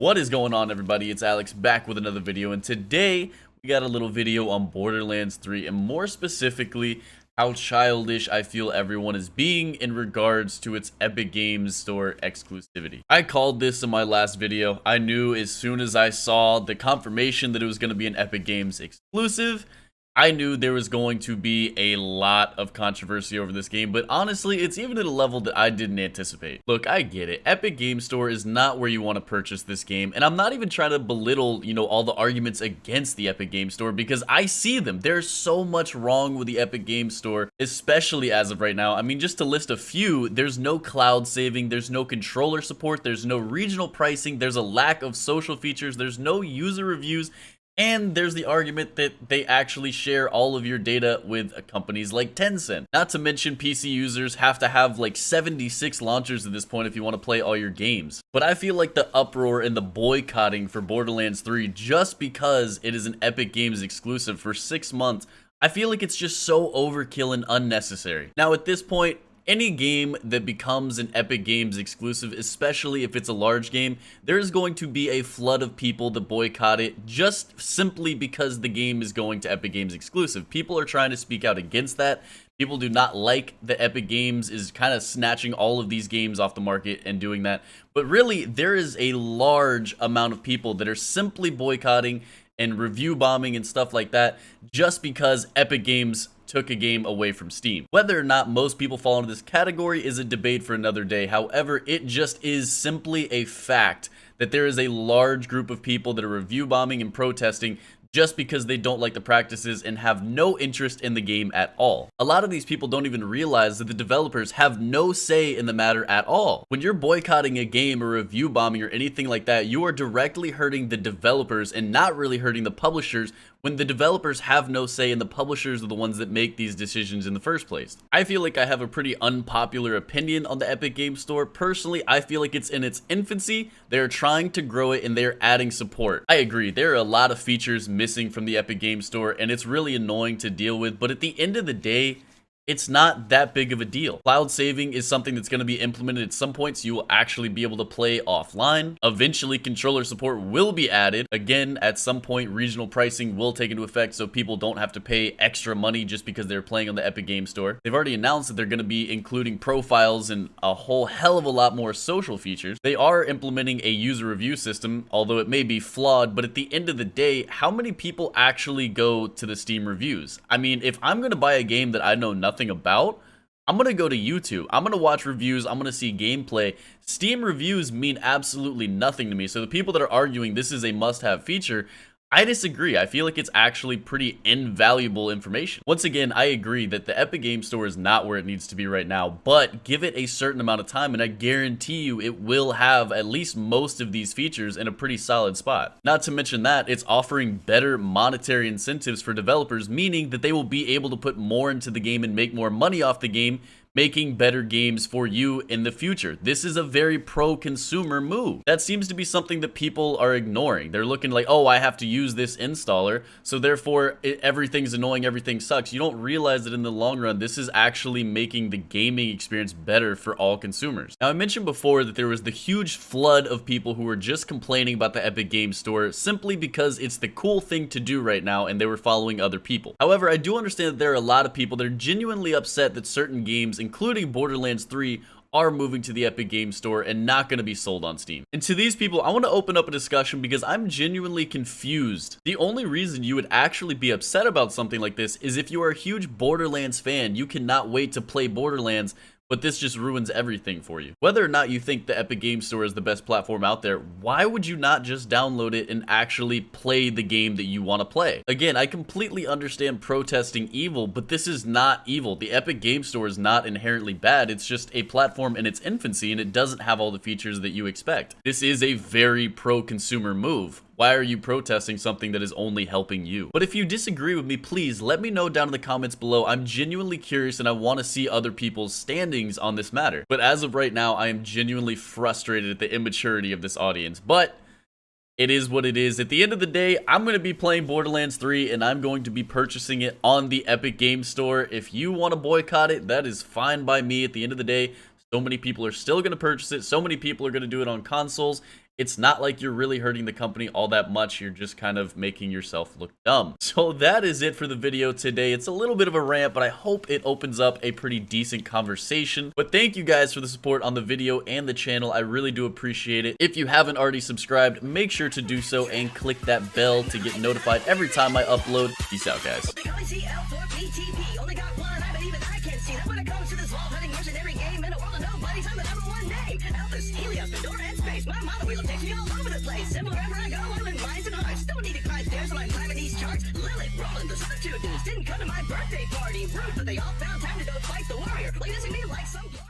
What is going on, everybody? It's Alex back with another video, and today we got a little video on Borderlands 3 and more specifically how childish I feel everyone is being in regards to its Epic Games Store exclusivity. I called this in my last video. I knew as soon as I saw the confirmation that it was going to be an Epic Games exclusive, I knew there was going to be a lot of controversy over this game, but honestly, it's even at a level that I didn't anticipate. Look, I get it. Epic Games Store is not where you want to purchase this game, and I'm not even trying to belittle, all the arguments against the Epic Games Store, because I see them. There's so much wrong with the Epic Games Store, especially as of right now. I mean, just to list a few, there's no cloud saving, there's no controller support, there's no regional pricing, there's a lack of social features, there's no user reviews, and there's the argument that they actually share all of your data with companies like Tencent. Not to mention PC users have to have like 76 launchers at this point if you want to play all your games. But I feel like the uproar and the boycotting for Borderlands 3 just because it is an Epic Games exclusive for 6 months, I feel like it's just so overkill and unnecessary. Now at this point, any game that becomes an Epic Games exclusive, especially if it's a large game, there is going to be a flood of people that boycott it just simply because the game is going to Epic Games exclusive. People are trying to speak out against that. People do not like that Epic Games is kind of snatching all of these games off the market and doing that. But really, there is a large amount of people that are simply boycotting and review bombing and stuff like that just because Epic Games took a game away from Steam. Whether or not most people fall into this category is a debate for another day. However, it just is simply a fact that there is a large group of people that are review bombing and protesting just because they don't like the practices and have no interest in the game at all. A lot of these people don't even realize that the developers have no say in the matter at all. When you're boycotting a game or review bombing or anything like that, you are directly hurting the developers and not really hurting the publishers, when the developers have no say and the publishers are the ones that make these decisions in the first place. I feel like I have a pretty unpopular opinion on the Epic Games Store. Personally, I feel like it's in its infancy. They're trying to grow it and they're adding support. I agree, there are a lot of features missing from the Epic Games Store and it's really annoying to deal with, but at the end of the day, it's not that big of a deal. Cloud saving is something that's going to be implemented at some point, so you will actually be able to play offline. Eventually, controller support will be added. Again, at some point, regional pricing will take into effect, so people don't have to pay extra money just because they're playing on the Epic Games Store. They've already announced that they're going to be including profiles and a whole hell of a lot more social features. They are implementing a user review system, although it may be flawed, but at the end of the day, how many people actually go to the Steam reviews? I mean, if I'm going to buy a game that I know nothing about, I'm gonna go to YouTube. I'm gonna watch reviews. I'm gonna see gameplay. Steam reviews mean absolutely nothing to me. So the people that are arguing this is a must-have feature, I disagree. I feel like it's actually pretty invaluable information. Once again, I agree that the Epic Games Store is not where it needs to be right now, but give it a certain amount of time and I guarantee you it will have at least most of these features in a pretty solid spot. Not to mention that it's offering better monetary incentives for developers, meaning that they will be able to put more into the game and make more money off the game, making better games for you in the future. This is a very pro-consumer move. That seems to be something that people are ignoring. They're looking like, oh, I have to use this installer, so therefore everything's annoying, everything sucks. You don't realize that in the long run, this is actually making the gaming experience better for all consumers. Now, I mentioned before that there was the huge flood of people who were just complaining about the Epic Games Store simply because it's the cool thing to do right now and they were following other people. However, I do understand that there are a lot of people that are genuinely upset that certain games, including Borderlands 3, are moving to the Epic Games Store and not going to be sold on Steam. And to these people, I want to open up a discussion because I'm genuinely confused. The only reason you would actually be upset about something like this is if you are a huge Borderlands fan, you cannot wait to play Borderlands, but this just ruins everything for you. Whether or not you think the Epic Games Store is the best platform out there, why would you not just download it and actually play the game that you want to play? Again, I completely understand protesting evil, but this is not evil. The Epic Games Store is not inherently bad. It's just a platform in its infancy and it doesn't have all the features that you expect. This is a very pro-consumer move. Why are you protesting something that is only helping you? But if you disagree with me, please let me know down in the comments below. I'm genuinely curious and I want to see other people's standings on this matter. But as of right now, I am genuinely frustrated at the immaturity of this audience. But it is what it is. At the end of the day, I'm going to be playing Borderlands 3 and I'm going to be purchasing it on the Epic Games Store. If you want to boycott it, that is fine by me. At the end of the day, so many people are still going to purchase it. So many people are going to do it on consoles. it's not like you're really hurting the company all that much. You're just kind of making yourself look dumb. So that is it for the video today. It's a little bit of a rant, but I hope it opens up a pretty decent conversation. But thank you guys for the support on the video and the channel. I really do appreciate it. If you haven't already subscribed, make sure to do so and click that bell to get notified every time I upload. Peace out, guys. My motto wheel takes me all over the place. And wherever I go, I win minds and hearts. Don't need to climb stairs when I'm climbing these charts. Lilith, Roland, the Substitute dudes didn't come to my birthday party. Rude, but they all found time to go fight the warrior. Like, this me like some...